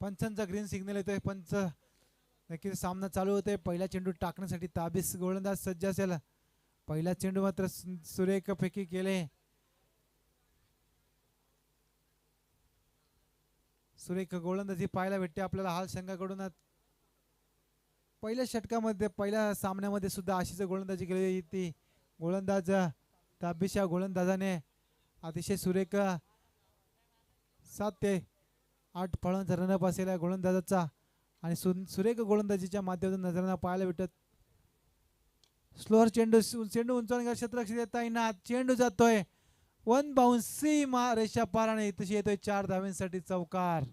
पंचांचा green signal येतोय. पंच नक्कीच सामना चालू होतोय. पहिला चेंडू टाकण्यासाठी ताबीस गोलंदाज सज्ज असेल. पहिला चेंडू मात्र सुरेख फेकी केले. सुरेख गोलंदाजी पाहायला भेटते आपल्याला हाल संघाकडून. पहिल्या षटकामध्ये पहिल्या सामन्यामध्ये सुद्धा अशीच गोलंदाजी केली ती गोलंदाज ताबीश या गोलंदाजाने अतिशय सुरेख 7 ते 8 फळांचा रनअप असलेल्या गोलंदाजाचा आणि सुरेख गोलंदाजीच्या माध्यमातून नजरांना पाहायला भेटत. स्लोअर चेंडू चेंडू उंचावून क्षेत्ररक्षक देता येईना. चेंडू जातोय वन बाउन्स सीमा रेषा पाराने तशी येतोय 4 धावांसाठी चौकार.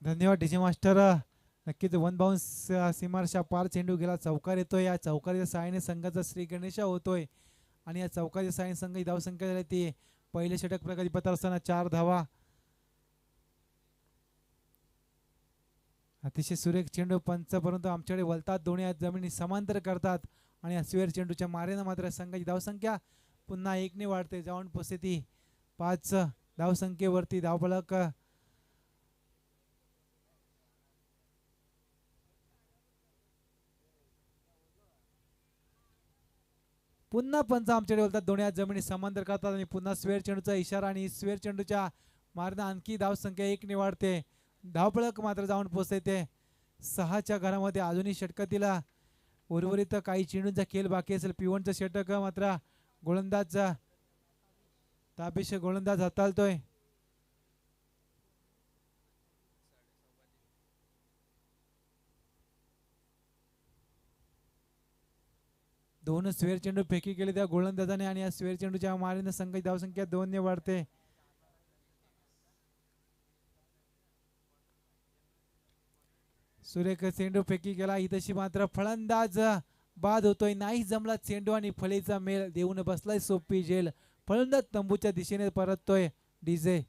धन्यवाद डीजे मास्टर. नक्कीच वन बाउन्स सीमारेषा पार चेंडू गेला. चौकार येतोय. या चौकारीच्या सहाय्याने संघाचा श्री गणेशा होतोय आणि या चौकारीच्या सहाय्याने संघ धावसंख्या झाली ती पहिले षटक प्रगतीपथावर असताना 4 धावा. अतिशय सुरेख चेंडू पंच परंतु आमच्याकडे वलतात. दोन्ही जमिनी समांतर करतात आणि या स्वेअर चेंडूच्या मारेनं मात्र संघाची धावसंख्या पुन्हा 1 ने वाढते. जाऊन पोचते ती 5 धावसंख्येवरती. धावफलक पुन्हा पंच आमच्याकडे बोलतात. दोन्ही जमिनी समांतर करतात आणि पुन्हा स्वेअर चेंडूचा इशारा आणि स्वेअर चेंडूच्या मारण्यात आणखी धावसंख्या 1 ने वाढते. धावफलक मात्र जाऊन पोचते ते 6च्या घरामध्ये. अजूनही षटकातील उर्वरित काही चेंडूंचा खेळ बाकी असेल. पिवनचं षटक मात्र गोलंदाज ताबीश गोलंदाज हाताळतोय. दोन स्वेअर चेंडू फेकी केले त्या गोलंदाजाने आणि या स्वेअर चेंडूच्या मारीने संघाची धावसंख्या 2 ने वाढते. सुरेख चेंडू फेकी केला. इथशी मात्र फलंदाज बाद होतोय. नाही जमला चेंडू आणि फळीचा मेल देऊन बसलाय सोपी जेल. फलंदाज तंबूच्या दिशेने परततोय. डीजे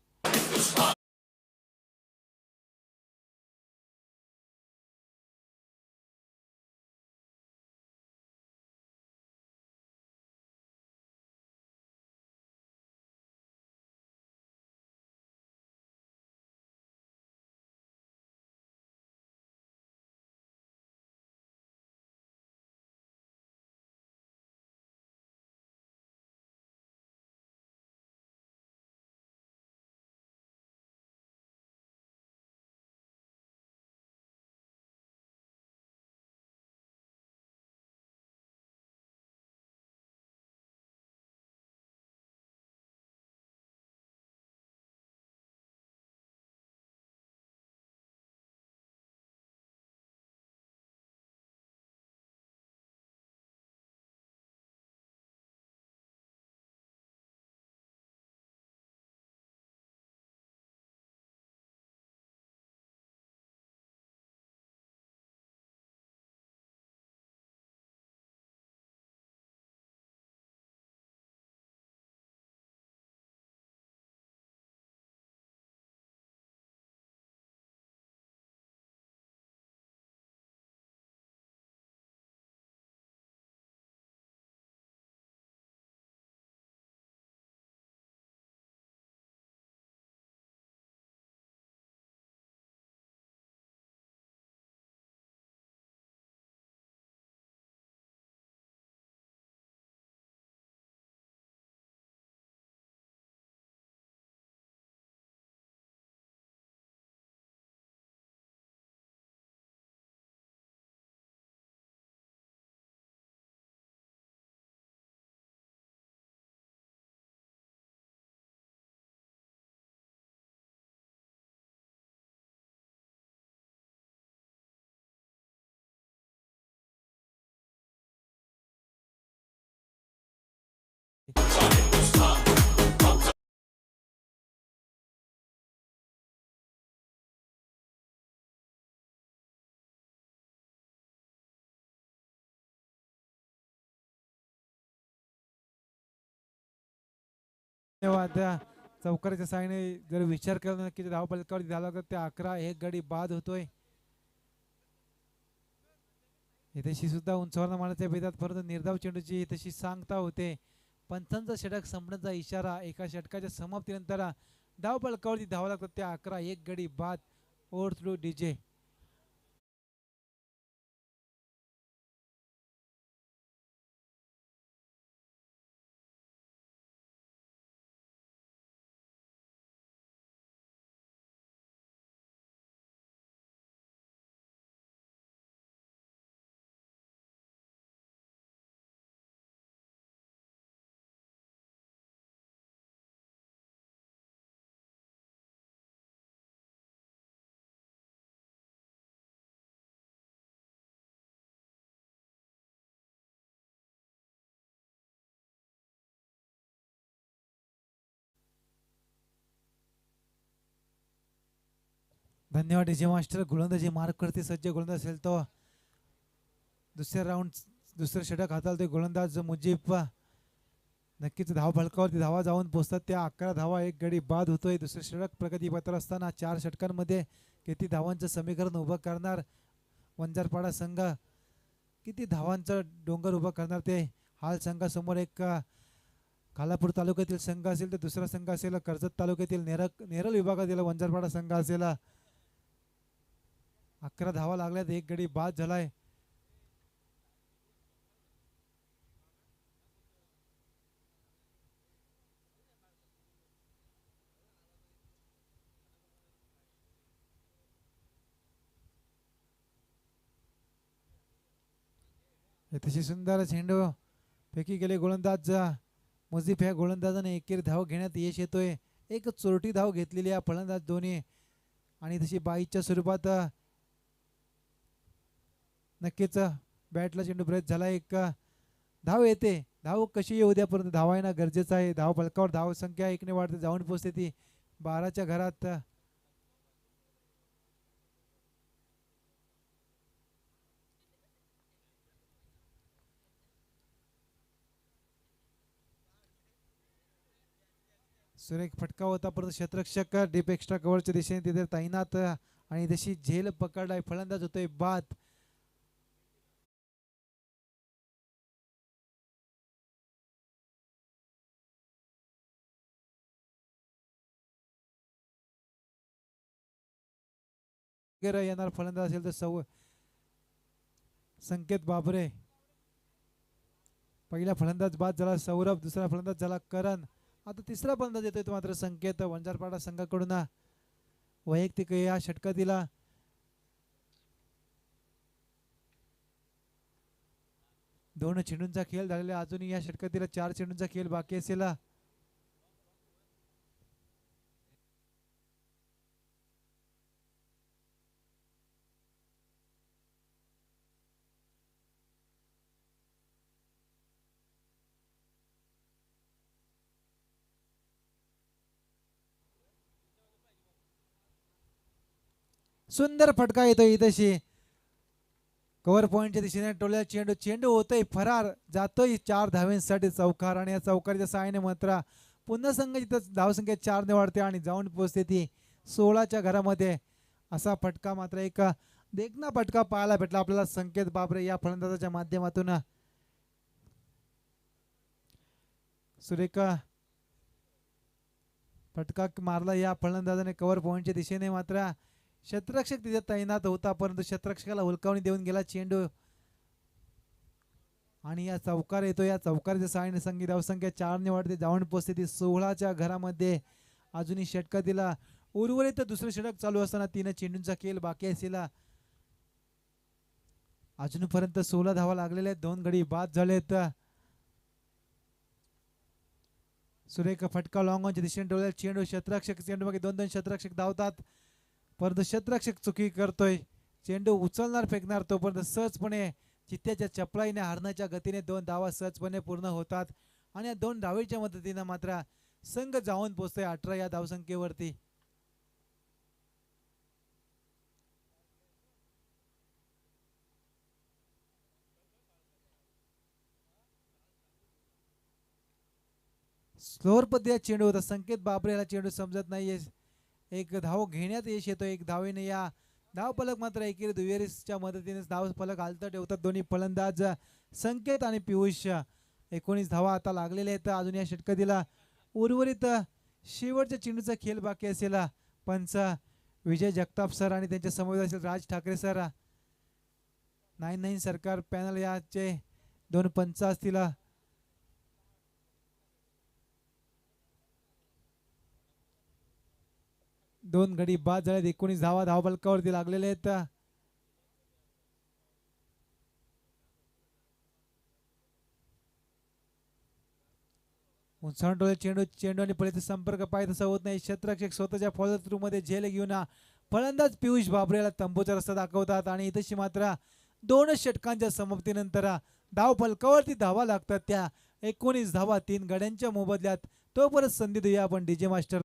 धन्यवाद. चौकाराच्या साहाय्याने जर विचार केला की धावपलकावरती धावला तर ते 11 गडी बाद होतोय. तशी सुद्धा उंचावर मारण्याच्या भेदात परंतु निर्धाव चेंडूची तशी सांगता होते. पंचांचा षटक संपण्याचा इशारा. एका षटकाच्या समाप्तीनंतर धावपलकावरती धावा लागतात त्या 11 गडी बाद. Over through DJ. धन्यवाद डीजे मास्टर. गोलंदाजी मार्क करते सज्ज गोलंदाज असेल तो दुसऱ्या राऊंड दुसरं षटक हाताळतोय गोलंदाज मुजीब. नक्कीच धाव फलकावरती धावा जाऊन पोहोचतात त्या 11 धावा. 1 गडी बाद होतोय. दुसरे षटक प्रगतीपत्र असताना 4 षटकांमध्ये किती धावांचं समीकरण उभं करणार वंजारपाडा संघ, किती धावांचं डोंगर उभं करणार ते हाल संघासमोर. एक खालापूर तालुक्यातील संघ असेल तर दुसरा संघ असेल कर्जत तालुक्यातील नेरळ विभागातील वंजारपाडा संघ असेल. 11 धावा लागल्यात. 1 गडी बाद झालाय. अतिशय सुंदर चेंडू फेकी गेले गोलंदाज मुजीब. ह्या गोलंदाजाने एकेरी धाव घेण्यात यश येतोय. एक चोरटी धाव घेतलेली आहे फलंदाज दोन्ही आणि तशी बाईच्या स्वरूपात नक्कीच बॅटला चेंडू ब्रेक झाला. एक धाव येते. धाव कशी येऊ द्या परंतु धावा येणं गरजेचं आहे. धाव फलकावर धाव संख्या 1ने वाढते जाऊन पोचते ती 12च्या घरात. सुरेख फटका होता परंतु क्षेत्ररक्षक डीप एक्स्ट्रा कव्हरच्या दिशेने तिथे तैनात आणि तशी झेल पकडलाय. फलंदाज होतोय बाद. येणार फलंदाज असेल तर संकेत बाबरे. पहिला फलंदाज बाद झाला सौरभ. दुसरा फलंदाज झाला करण. आता तिसरा फलंदाज येतोय तो मात्र संकेत. वंजारपाडा संघाकडून वैयक्तिक या षटकातीला दोन चेंडूंचा खेळ झालेला. अजूनही या षटकातीला 4 चेंडूंचा खेळ बाकी असेल. सुंदर फटका येतोय इथशी कव्हर पॉईंटच्या दिशेने टोळ्या चेंडू. चेंडू होतोय फरार. जातोय 4 धाव्यांसाठी चौकार आणि या चौकाराच्या सहाय्याने मात्र पुन्हा संघ जिथं धावसंख्या 4ने वाढते आणि जाऊन पोहोचते ती 16च्या घरामध्ये. असा फटका मात्र एक देखना फटका पाहायला भेटला आपल्याला संकेत बाबरे या फलंदाजाच्या माध्यमातून. सुरेख फटका मारला या फलंदाजाने कव्हर पॉईंटच्या दिशेने. मात्र क्षेत्ररक्षक तिथे तैनात होता परंतु क्षेत्ररक्षकाला हुलकावणी देऊन गेला चेंडू आणि या चौकार येतो. या चौकाराच्या सहाय्याने संघ धावसंख्या 4ने वाढते जाऊन पोचते ती 16च्या घरामध्ये. अजूनही षटकातीला उर्वरित दुसरे षटक चालू असताना 3 चेंडूंचा खेळ बाकी असेल. अजूनपर्यंत 16 धावा लागलेल्या आहेत. 2 गडी बाद झालेत. सुरेख फटका लॉंग ऑनच्या दिशेने ठेवलेला चेंडू. क्षेत्ररक्षक चेंडू मागे 2 क्षेत्ररक्षक धावतात परंतु क्षेत्ररक्षक चुकी करतोय. चेंडू उचलणार फेकणार तोपर्यंत सहजपणे चित्त्याच्या चपळाईने हरणाच्या गतीने 2 धावा सहजपणे पूर्ण होतात आणि या 2 धावेच्या मदतीने मात्र संघ जाऊन पोहोचतोय 18 या धावसंख्येवरती. स्लोअर पद्धतीचा चेंडू होता. संकेत बाबरे याला चेंडू समजत नाहीये. एक धाव घेण्यात यश येतो. एक धावेने या धाव फलक मात्र एकेरी दुहेरीच्या मदतीने धाव फलक हालत ठेवतात दोन्ही फलंदाज संकेत आणि पियुष. 19 धावा आता लागलेल्या आहेत. अजून या षटकातील उर्वरित शेवटच्या चेंडूचा खेळ बाकी असेल. पंच विजय जगताप सर आणि त्यांच्या समोर असेल राज ठाकरे सर. 9-9 सरकार पॅनल याचे 2 पंच असतील. 2 गडी बाद झालेत. 19 धावा धावफलकावरती लागलेले आहेत. उंचावून चेंडू आणि पलीचा संपर्क पाहिजे तसा होत नाही. क्षेत्ररक्षक स्वतःच्या फॉलो थ्रू मध्ये झेल घेऊन फलंदाज पियुष बाबरेला तंबूचा रस्ता दाखवतात आणि इथेशी मात्र 2 षटकांच्या समाप्तीनंतर धाव फलकावरती धावा लागतात. त्या 19 धावा 3 गड्यांच्या मोबदल्यात. तो परत संधी देऊया आपण डीजे मास्टर.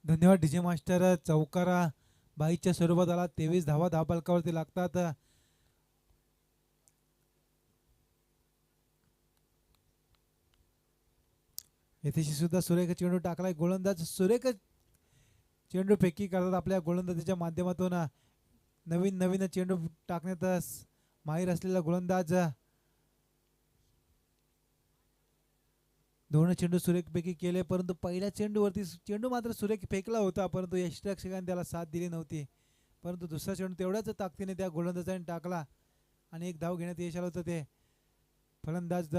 धन्यवाद डीजे मास्टर. चौकारा बाईच्या स्वरूपात आला. 23 धावा धावफलकावरती लागतात. येथेशी सुद्धा सुरेख चेंडू टाकलाय. गोलंदाज सुरेख चेंडू फेकी करतात आपल्या गोलंदाजीच्या माध्यमातून. नवीन नवीन चेंडू टाकण्यात माहीर असलेला गोलंदाज. 2 चेंडू सुरेखपैकी केले परंतु पहिल्या चेंडूवरती चेंडू मात्र सुरेख फेकला होता परंतु यष्टिरक्षकांनी त्याला साथ दिली नव्हती. परंतु दुसरा चेंडू तेवढ्याच ताकदीने त्या गोलंदाजाने टाकला आणि एक धाव घेण्यात यश आलं होतं. ते फलंदाज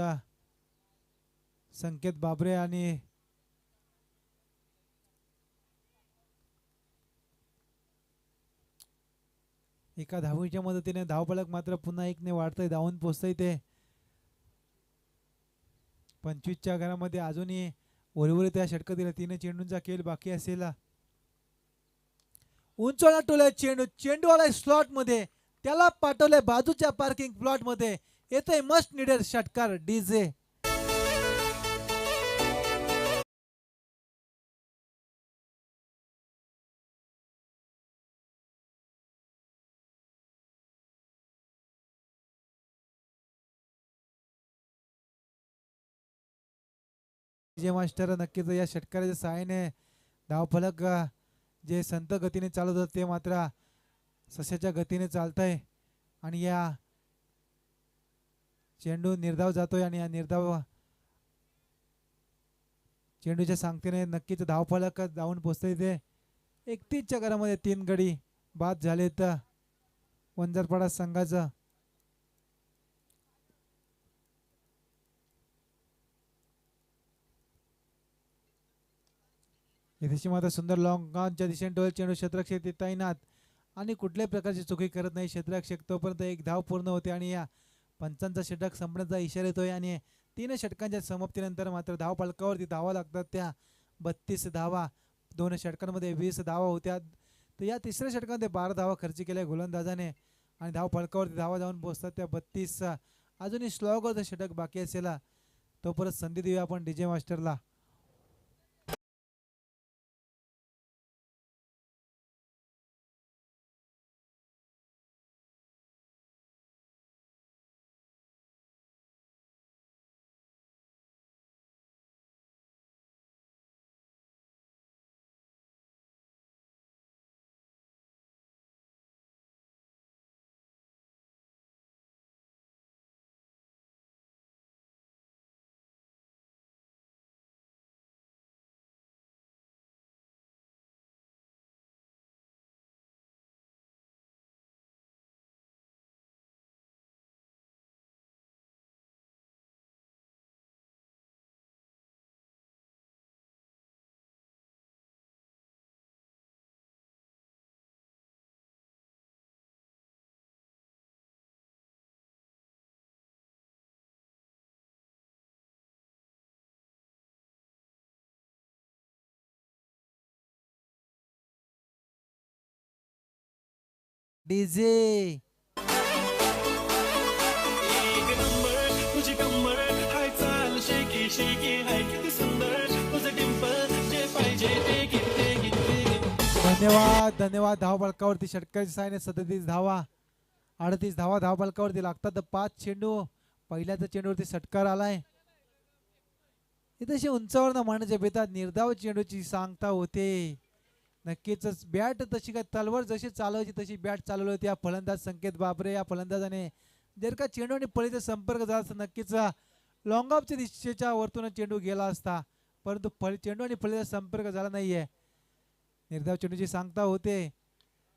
संकेत बाबरे आणि एका धावीच्या मदतीने धावफलक मात्र पुन्हा 1 ने वाढतंय. धावून पोहोचतंय ते 25च्या घरामध्ये. अजूनही उर्वरित त्या षटकातील 3 चेंडूंचा खेळ बाकी असेल. उंचवला टोले चेंडू. चेंडू आलाय स्लॉट मध्ये. त्याला पाठवलंय बाजूच्या पार्किंग प्लॉट मध्ये. येतोय मस्ट निडेड षटकार डीजे. डीजे मास्टर नक्कीच या षटकाराच्या सहाय्याने धावफलक जे संत गतीने चालत होते ते मात्र सस्याच्या गतीने चालतंय आणि या चेंडू निर्धाव जातोय आणि या निर्धाव चेंडूच्या सांगतेने नक्कीच धावफलक जाऊन पोहोचतंय. ते 31च्या घरामध्ये 3 गडी बाद झालेत वंजारपाडा संघाचं. इथे मात्र सुंदर लॉंगच्या दिशेने डोळे चेंडू क्षेत्ररक्षक तैनात आणि कुठल्याही प्रकारची चुकी करत नाही क्षेत्ररक्षक. तोपर्यंत एक धाव पूर्ण होते आणि या पंचांचा षटक संपण्याचा इशारा येतोय आणि 3 षटकांच्या समाप्तीनंतर मात्र धाव फलकावरती धावा लागतात त्या 32 धावा. 2 षटकांमध्ये 20 धावा होत्या. तर या तिसऱ्या षटकामध्ये 12 धावा खर्च केल्या गोलंदाजाने आणि धाव फलकावरती धावा जाऊन पोहोचतात त्या 32. अजूनही स्लॉगरचं षटक बाकी असेल तो परत संधी देऊया आपण डीजे मास्टरला. डीजे धन्यवाद धन्यवाद. धाव फलकावरती षटकाच्या साहाय्याने 37 धावा 38 धावा धाव फलकावरती लागतात. 5 चेंडू पहिल्याच चेंडूवरती षटकार आलाय. इथे उंचावर मारण्याच्या बेतात निर्धाव चेंडूची सांगता होते. नक्कीच बॅट तशी काय तलवार जशी चालवायची तशी बॅट चालवली होती या फलंदाज संकेत बाबरे. या फलंदाजाने जर का चेंडू आणि फळीचा संपर्क झाला तर नक्कीच लॉंग ऑफच्या दिशेच्या वरतून चेंडू गेला असता, परंतु चेंडू आणि फळीचा संपर्क झाला नाहीये. निर्धाव चेंडूची सांगता होते.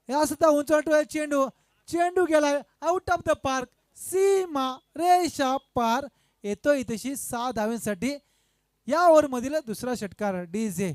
या सुद्धा उंचवटोय चेंडू चेंडू गेलाय आउट ऑफ द पार्क. सीमा रेषा पार येतो. इथेशी 6 धावांसाठी या ओव्हर मधील दुसरा षटकार. डीजे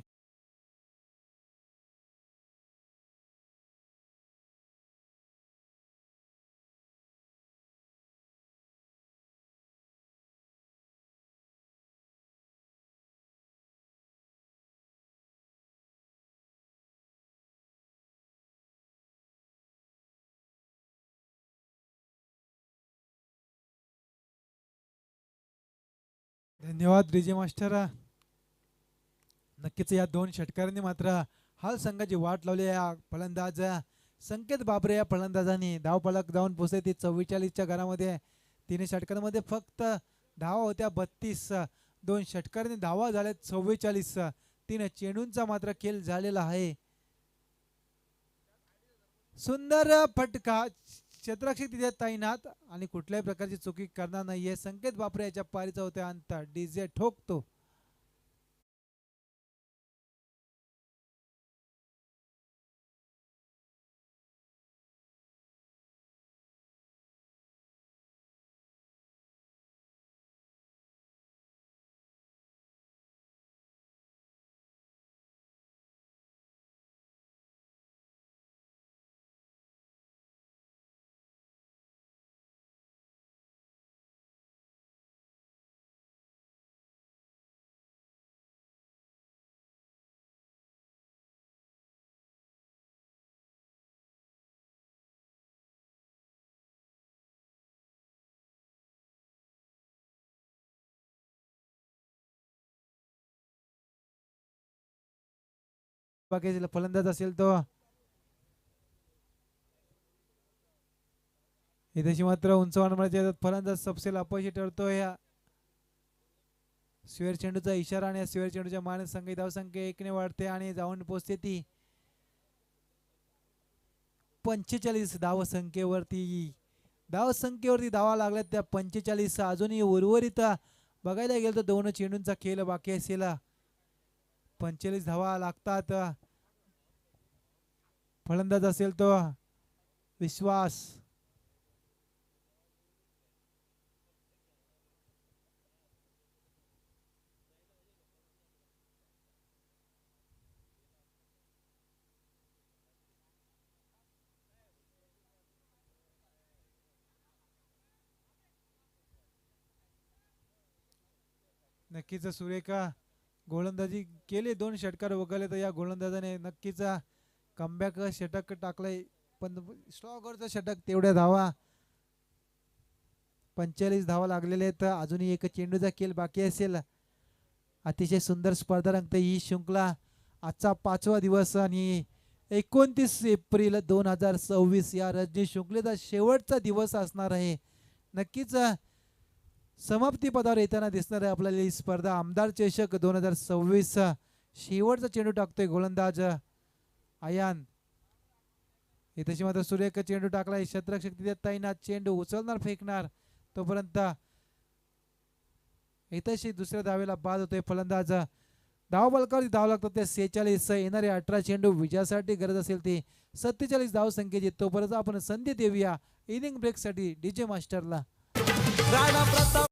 धन्यवाद डीजे मास्टर. नक्कीच या 2 षटकारांनी मात्र हाल संघाची वाट लावली. या फलंदाज संकेत बाबरे या फलंदाजांनी धाव फलक जाऊन पोहोचले ती 44च्या घरामध्ये. 3 षटकांमध्ये फक्त धावा होत्या 32. 2 षटकारांनी धावा झाल्या 44. 3 चेंडूंचा मात्र खेळ झालेला आहे. सुंदर फटका क्षेत्ररक्षक तिथे तैनात आणि कुठल्याही प्रकारची चुकी करणार नाहीये. संकेत बापरे याच्या पारीचा होता अंत. डीजे ठोकतो. बाकी फलंदाज असेल तो इथे मात्र उंचवाण म्हणजे फलंदाज सबसेल अपयशी ठरतोय. स्वेर चेंडूचा इशारा आणि स्वेर चेंडूच्या माने संघ धावसंख्या 1 ने वाढते आणि जाऊन पोहोचते ती 45 धावसंख्येवरती. धावसंख्येवरती धावा लागल्यात त्या 45. अजूनही उर्वरित बघायला गेलं तर 2 चेंडूंचा खेळ बाकी असेल. 45 धावा लागतात. फलंदाज असेल तो विश्वास. नक्कीच सुरेखा गोलंदाजी केली, 2 षटकार वगळले, तर या गोलंदाजाने नक्कीच कमबॅक षटक टाकलंय. पण स्ट्रॉकवरचं षटक, तेवढ्या धावा 45 धावा लागलेले आहेत. अजूनही एक चेंडूचा खेळ बाकी असेल. अतिशय सुंदर स्पर्धा रंगते ही शृंखला. आजचा 5वा दिवस आणि 29 एप्रिल 2026 या रणजी शृंखलेचा शेवटचा दिवस असणार आहे. नक्कीच समाप्ती पदावर येताना दिसणार आहे आपल्याला ही स्पर्धा. आमदार चषक 2026 शेवटचा चेंडू टाकतोय गोलंदाज आयान. इथे मात्र सुरेख चेंडू टाकलाय. क्षेत्ररक्षक तिथे तैनात. चेंडू उचलणार, फेकणार, तोपर्यंत इथेशी दुसऱ्या धावेला बाद होतोय फलंदाज. धाव बलकावरती धाव लागतात ते 46. येणारे 18 चेंडू विजयासाठी गरज असेल ती 47 धाव संख्येची. तोपर्यंत आपण संधी देऊया इनिंग ब्रेकसाठी डीजे मास्टरला. राणा प्रताप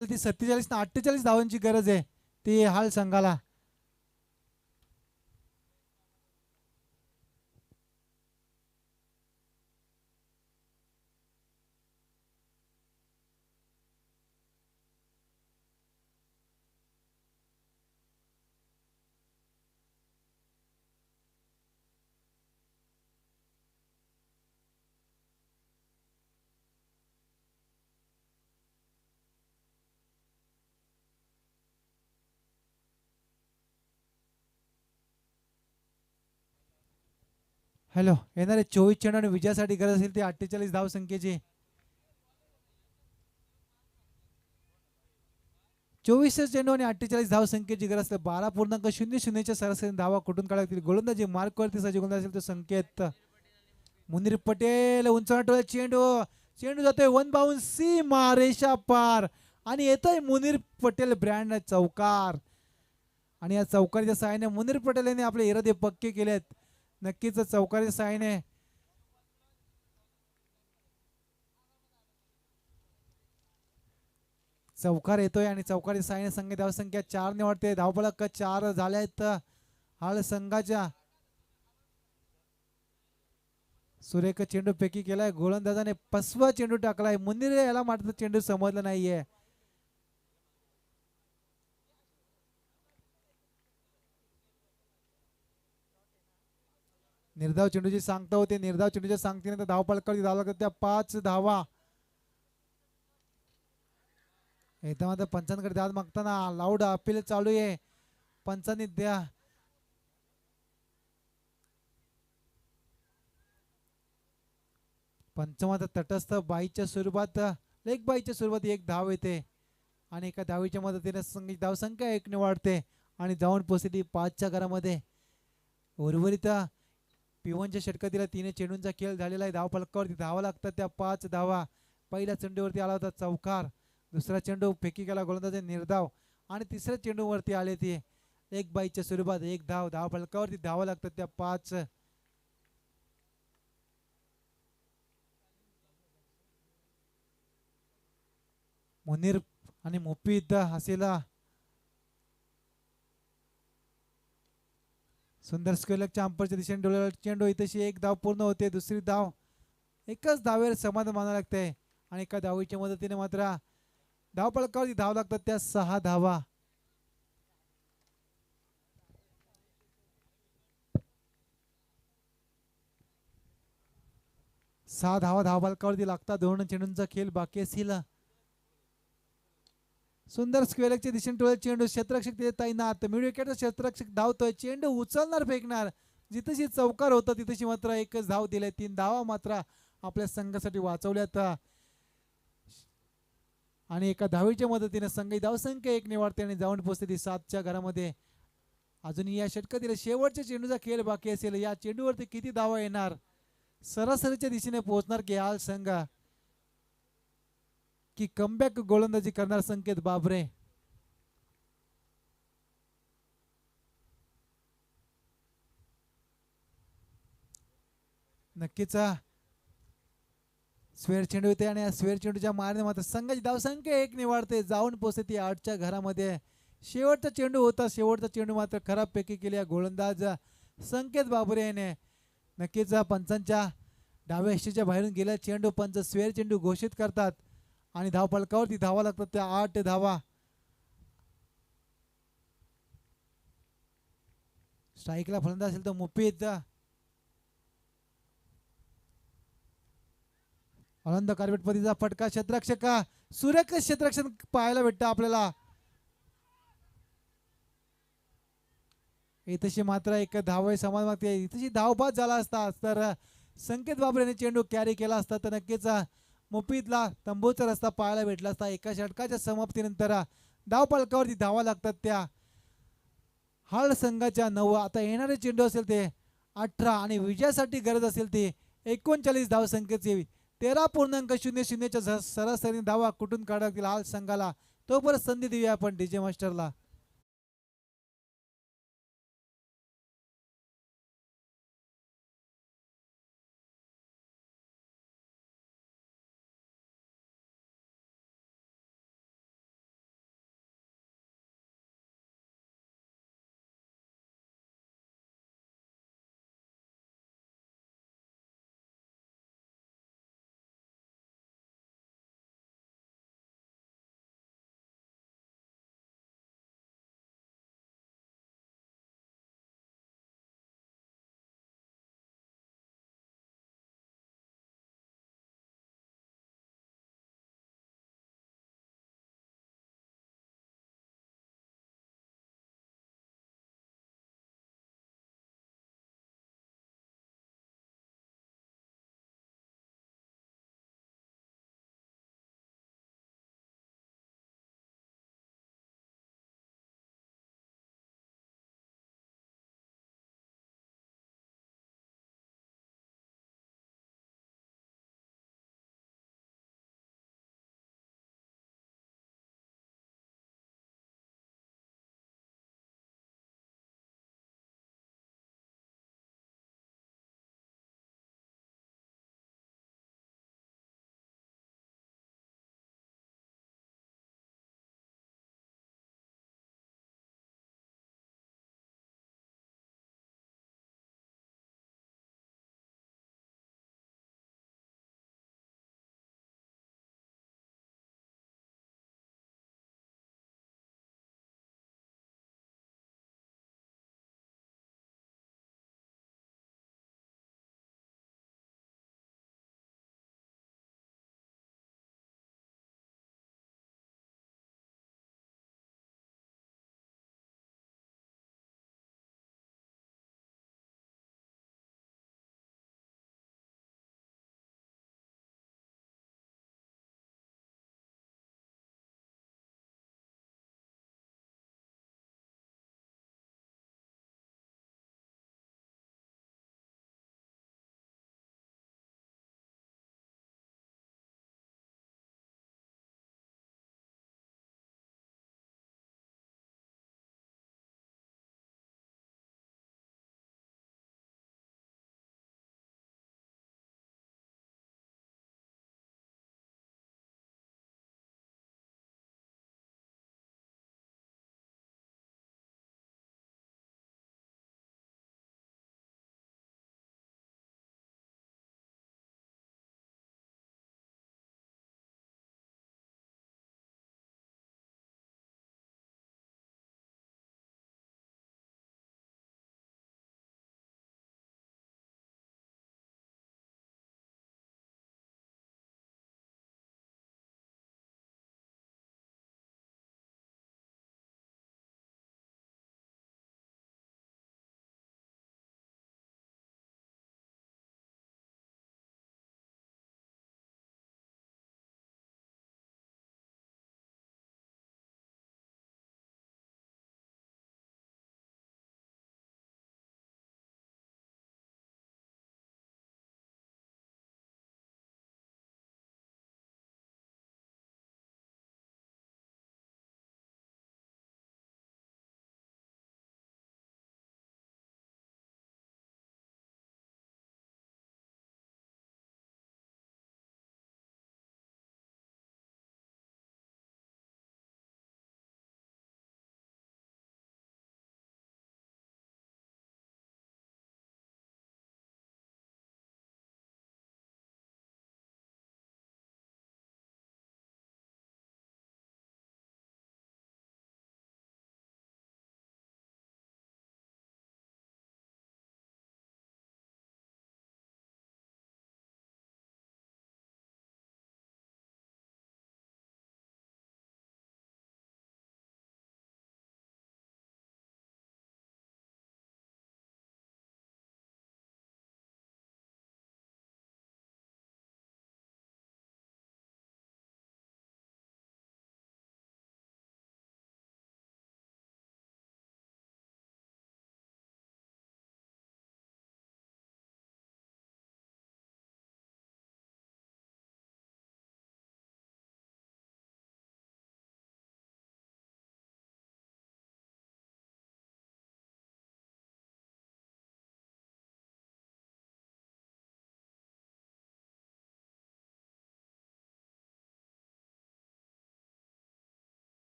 ती 47 ना 48 धावांची गरज आहे ती हाल संघाला. हॅलो, येणारे 24 चेंडू आणि विजयासाठी गरज असेल ती 48 धाव संख्येची. 24 चेंडू आणि 48 धाव संख्येची गरज असते. 12.00च्या सरासरी धावा कुठून काढतील गोलंदाजी मार्कवरती सज्ज गोलंदाज असेल तो संकेत. मुनीर पटेल उंचावला चेंडू. चेंडू जातोय वन बाउंस सीमा रेषा पार आणि येतोय मुनीर पटेल ब्रँड चौकार. आणि या चौकारीच्या सहाय्याने मुनीर पटेल यांनी आपले इरादे पक्के केलेत. नक्कीच चौकारीच्या सहाय्याने चौकार येतोय आणि चौकारी साईने संघ धावसंख्या 4 ने वाढते. धावफलक 4 झाल्या आहेत हाळ संघाच्या. सुरेख चेंडू फेकी केलाय गोलंदाजाने, फसवा चेंडू टाकलाय. मुन्नीर याला मात्र चेंडू समजला नाहीये. निर्धाव चेंडूची सांगता होते. निर्धाव चेंडूच्या सांगतेने धावफलकावरती धाव लागतात त्या 5 धावा. एकदा मात्र पंचांकडे दाद मागताना लाऊड अपील चालू आहे. पंचांनी द्या. पंच मात्र तटस्थ बाईच्या स्वरूपात, लेग बाईच्या स्वरूपात एक धाव येते आणि एका धावीच्या मदतीने धावसंख्या 1 ने वाढते आणि जाऊन पोहोचते 5च्या घरामध्ये. उर्वरित पिवनच्या षटकातील 3 चेंडूंचा खेळ झालेला आहे. धावफलकावरती धावा लागतात त्या 5 धावा. पहिल्या चेंडूवरती आला होता चौकार, दुसरा चेंडू फेकी केला गोलंदाज निर्धाव आणि तिसऱ्या चेंडूवरती आले ते एक बाईच्या स्वरूपात एक धाव. धावफलकावरती धावा लागतात त्या 5. मुनीर आणि मुफीद हसीला सुंदर स्क्वेलच्या अंपरच्या दिशेने डोळ्याला चेंडू. इथेशी एक धाव पूर्ण होते. दुसरी धाव एकच धावेवर समाधान मानावं लागतंय आणि एका धावीच्या मदतीने मात्र धावफलकावरती धाव लागतात त्या 6 धावा. 6 धावा धावफलकावरती लागतात. 2 चेंडूंचा खेळ बाकी असतील. सुंदर स्क्वेलच्या दिशेने डोळे चेंडू. क्षेत्ररक्षक तिथे तैनात. मिड विकेटचा क्षेत्ररक्षक धावतोय. चेंडू उचलणार, फेकणार. जिथेशी चौकार होता तिथेशी मात्र एकच धाव दिले. 3 धावा मात्र आपल्या संघासाठी वाचवल्यात आणि एका धावीच्या मदतीने संघ धावसंख्या 1 ने वाढते आणि जाऊन पोहोचते 7च्या घरामध्ये. अजून या षटकातील शेवटच्या चेंडूचा खेळ बाकी असेल. या चेंडूवरती किती धावा येणार, सरासरीच्या दिशेने पोहोचणार की हाल संघ, की कमबॅक गोलंदाजी करणार संकेत बाबरे. नक्कीच स्वेर चेंडू येते आणि स्वेर चेंडूच्या मारणे मात्र संघाची धावसंख्या 1 ने वाढते. जाऊन पोहोचते 8च्या घरामध्ये. शेवटचा चेंडू होता. शेवटचा चेंडू मात्र खराब पैकी केली गोलंदाज संकेत बाबरे याने. नक्कीच पंचांच्या डाव्या हिशेच्या बाहेरून गेल्या चेंडू पंच स्वेर चेंडू घोषित करतात आणि धावफलकावरती धावा लागतात त्या 8 धावा. स्ट्राईकला फलंदाज असेल तर मुफीद. आनंद कार्पेटपतीचा फटका. क्षेत्ररक्षक सुरेख क्षेत्ररक्षण पाहायला भेटतं आपल्याला. इथेशी मात्र एक धाव समाज मागते. इथेशी धावबाद झाला असता तर संकेत बाबरेने चेंडू कॅरी केला असता तर नक्कीच मुफीदला तंबूचा रस्ता पाहायला भेटला असता. एका षटकाच्या समाप्तीनंतर धावफलकावरती धावा लागतात त्या हाळ संघाच्या 9. आता येणारे चेंडू असेल ते 18 आणि विजयासाठी गरज असेल ती 39 धावसंख्येची. 13.00च्या सरासरी धावा कुठून काढतील हाल संघाला. तोपर्यंत संधी देऊया आपण डीजे मास्टरला.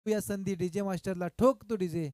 या संधी डीजे मास्टरला ठोक तो डीजे.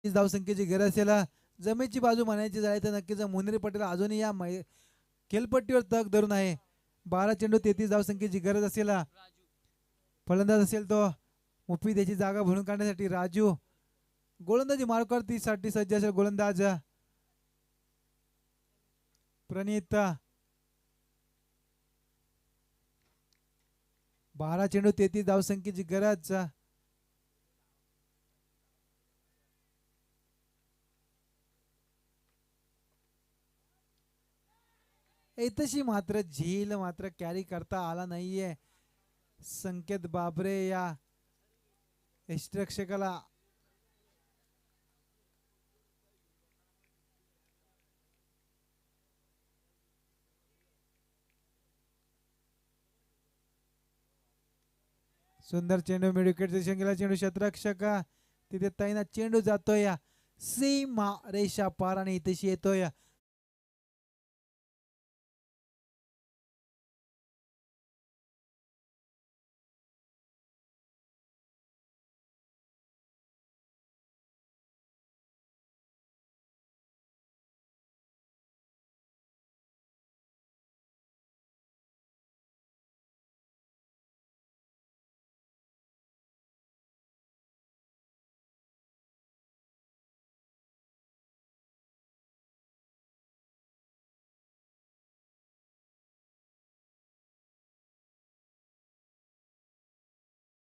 धावसंख्येची गरज असेल जमेची बाजू म्हणायची झाली तर नक्कीच मुनीर पटेल अजूनही या खेळपट्टीवर तग धरून आहे. 12 चेंडू 33 धावसंख्येची गरज असेल. फलंदाज असेल तो मुफीद याची जागा भरून काढण्यासाठी राजू. गोलंदाजी मार्कवरती सज्ज असेल गोलंदाज प्रणित. 12 चेंडू 33 धावसंख्येची गरज. तशी मात्र झील मात्र कॅरी करता आला नाहीये. संकेत बाबरे या यष्टिरक्षकाला सुंदर चेंडू मिड विकेटच्या शंगेला चेंडू क्षेत्ररक्षक तिथे तैनात चेंडू जातोय सीमा रेषा पार आणि इथेशी येतोय.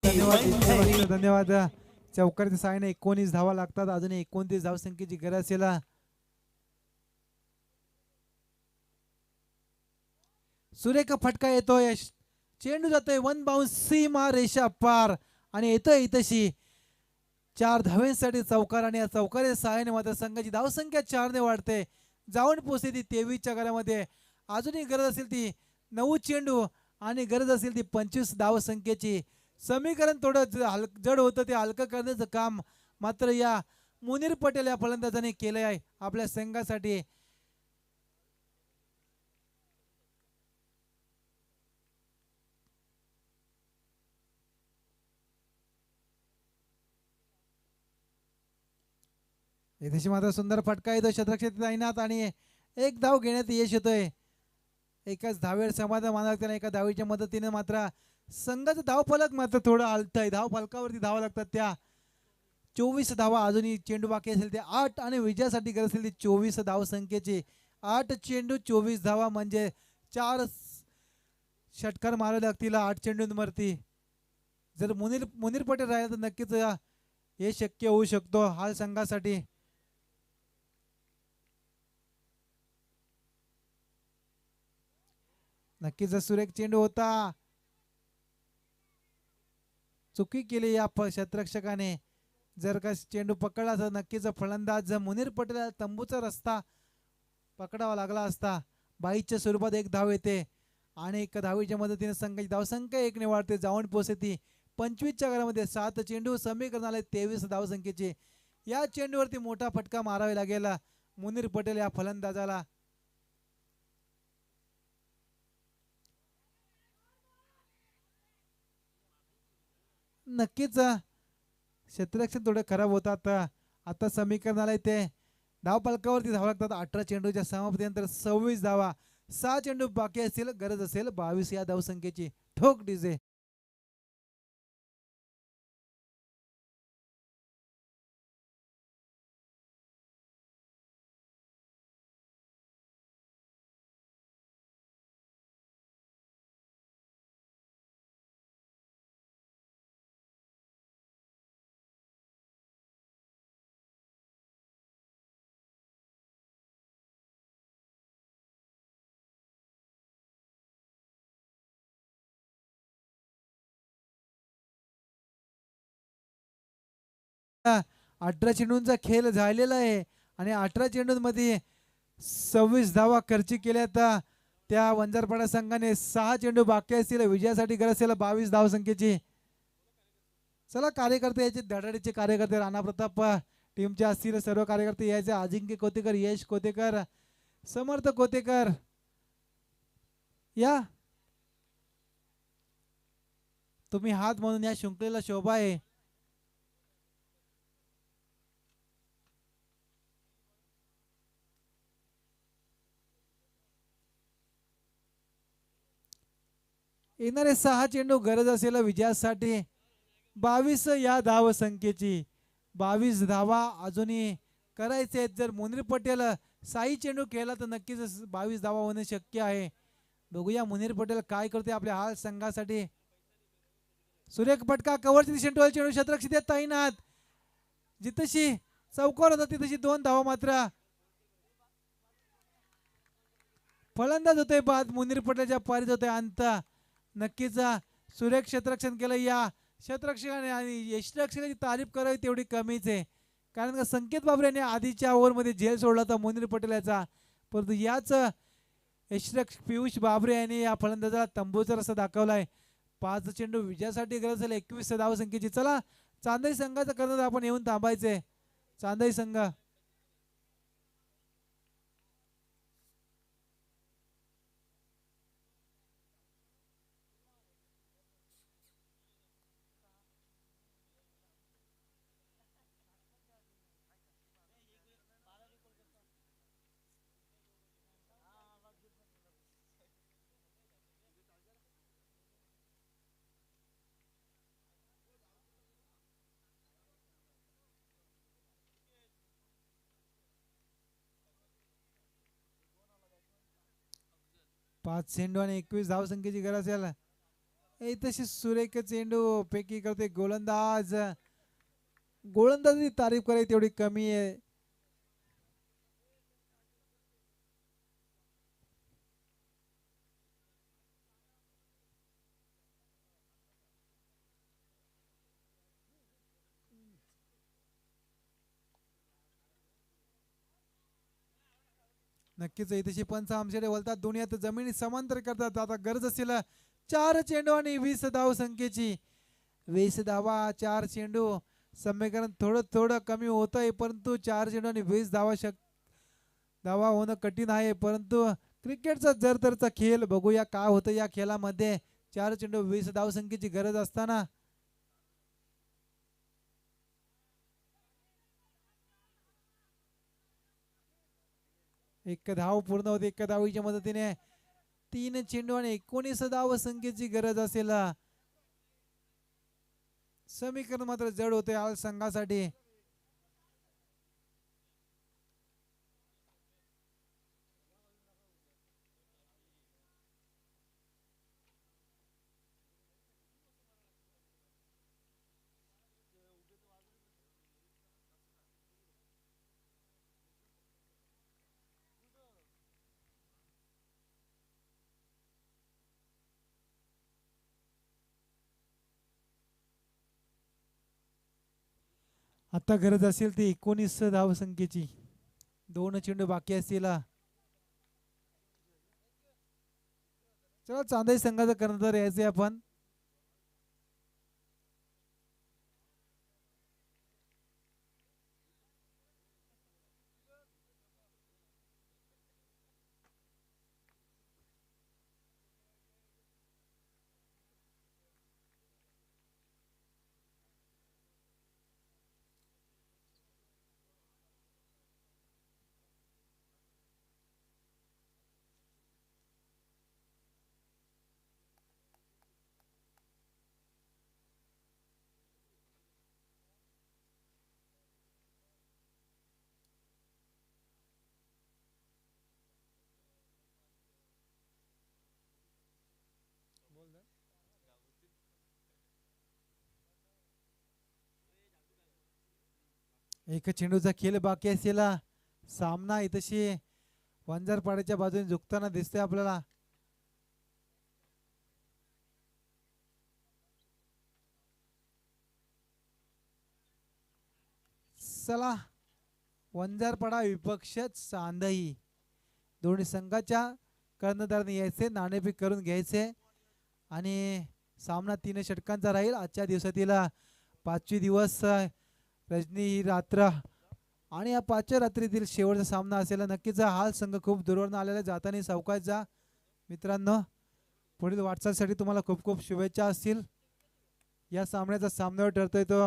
धन्यवाद धन्यवाद. चौकारच्या साहाय्याने 19 धावा लागतात. अजून 29 धावसंख्येची गरज असेल. सुरेख फटका येतोय. चेंडू जातोय वन बाउन्स सीमा रेषा पार आणि येतोय इथशी 4 धाव्यांसाठी चौकार आणि या चौकाराच्या सहाय्याने मात्र संघाची धावसंख्या 4 ने वाढते. जाऊन पोहोचते ती 23च्या घरामध्ये. अजूनही गरज असेल ती 9 चेंडू आणि गरज असेल ती 25 धावसंख्येची. समीकरण थोडं जड होतं ते हलकं करण्याचं काम मात्र या मुनीर पटेल या फलंदाजाने केलं आहे आपल्या संघासाठी. इथे मात्र सुंदर फटका येतो क्षेत्ररक्षक तैनात आणि एक धाव घेण्यात यश येतोय. एकाच धावेवर समाधान मानावं लागतं. एका धावेच्या मदतीने मात्र संघाचं धाव फलक मात्र थोडं हलतंय. धाव फलकावरती धावा लागतात त्या 24 धावा. अजूनही चेंडू बाकी असेल ते 8 आणि विजयासाठी गरज असेल ती 24 धाव संख्येची. 8 चेंडू 24 धावा म्हणजे 4 षटकार मारावे लागतील 8 चेंडूंवरती. जर मुनीर पटेल राहिला तर नक्कीच हे शक्य होऊ शकतो हाल संघासाठी. नक्कीच सुरेख चेंडू होता. चुकी केली या क्षेत्ररक्षकाने. जर का चेंडू पकडला तर नक्कीच फलंदाज मुनीर पटेल तंबूचा रस्ता पकडावा लागला असता. 22च्या स्वरूपात एक धाव येते आणि एक धावीच्या मदतीने संघाची धावसंख्या 1 ने वाढते. जाऊन पोहोचते 25च्या घरामध्ये. 7 चेंडू समीकरण आले 23 धावसंख्येचे. या चेंडूवरती मोठा फटका मारावा लागेल मुनीर पटेल या फलंदाजाला. नक्कीच क्षेत्ररक्षण थोडे खराब होतात. आता समीकरण आलंय ते धाव फलकावरती धावा लागतात. 18 चेंडूच्या समाप्तीनंतर 26 धावा. 6 चेंडू बाकी असतील. गरज असेल 22 या धावसंख्येची. ठोक डीजे. 18 चेंडूंचा खेळ झालेला आहे आणि 18 चेंडूंमध्ये 26 धावा खर्च केल्यात त्या वंजारपाडा संघाने. 6 चेंडू बाकी असतील विजयासाठी गरज असेल 22 धावसंख्येची. चला कार्यकर्ते याचे धडाडीचे कार्यकर्ते राणा प्रताप टीमचे असतील सर्व कार्यकर्ते यायचे. अजिंक्य कोतेकर, यश कोतेकर, समर्थ कोतेकर या तुम्ही हात म्हणून या शृंखलेला शोभा आहे. येणारे 6 चेंडू गरज असेल विजयासाठी 22 या धाव संख्येची. 22 धावा अजूनही करायचे आहेत. जर मुनीर पटेल साई चेंडू खेळला तर नक्कीच 22 धावा होणे शक्य आहे. बघूया मुनीर पटेल काय करते आपल्या हाल संघासाठी. सुरेख फटका कव्हरची दिशेने चेंडू शतरक्षित तैनात. जितशी चौकार होता तिथशी 2 धावा मात्र. फलंदाज होते बाद मुनीर पटेलच्या पारीत होते अंत. नक्कीच सुरेख क्षेत्ररक्षण केलं. या क्षेत्ररक्षकाने आणि यष्टीरक्षकाची तारीफ करावी तेवढी कमीच आहे. कारण का संकेत बाबरे यांनी आधीच्या ओव्हरमध्ये झेल सोडला होता मुनीर पटेल याचा. परंतु याच यष्टीरक्षक पियुष बाबरे यांनी या फलंदाजाला तंबूचा रस्ता दाखवलाय. 5 चेंडू विजयासाठी गरज असेल 21 धावसंख्येची. चला चांदई संघाचा कर्णधार आपण येऊन थांबायचे. चांदई संघ 5 चेंडू आणि 21 धावसंख्येची गरज असेल. तशी सुरेख चेंडू पैकी करते गोलंदाज. गोलंदाजी तारीफ करायची तेवढी कमी आहे. नक्कीच इथे पंच आमच्याकडे बोलतात दुनियात जमिनी समांतर करतात. आता गरज असेल 4 चेंडू आणि 20 धाव संख्येची. 20 धावा 4 चेंडू समीकरण थोडं थोडं कमी होत आहे. परंतु 4 चेंडू आणि 20 धावा होणं कठीण आहे. परंतु क्रिकेटचा जरतरचा खेळ बघूया काय होतं या खेळामध्ये. 4 चेंडू 20 धाव संख्येची गरज असताना एक धाव पूर्ण होते. एका धावीच्या मदतीने 3 चेंडू आणि 19 धाव संख्येची गरज असेल. समीकरण मात्र जड होते आल संघासाठी. आता गरज असेल ती 19 धाव संख्येची. 2 चेंडू बाकी असतील. चला चांदई संघाचा कर्णधार यायचे आपण. एक चेंडूचा खेळ बाकी असेल. सामना इथशी वंजारपाड्याच्या बाजूने झुकताना दिसते आपल्याला. चला वंजारपाडा विपक्ष चांदई दोन्ही संघाच्या कर्णधारांनी यायचे नाणेफेक करून घ्यायचे आणि सामना 3 षटकांचा राहील. आजच्या दिवसातील 5वी दिवस रजनी ही रात्र आणि या 5व्या रात्रीतील शेवटचा सामना असेल. नक्कीच हाल संघ खूप दूरवरून आलेला जाताना सावकाश जा मित्रांनो. पुढील वाटचालीसाठी तुम्हाला खूप खूप शुभेच्छा असतील. या सामन्याचा सामन्यावर ठरतोय तो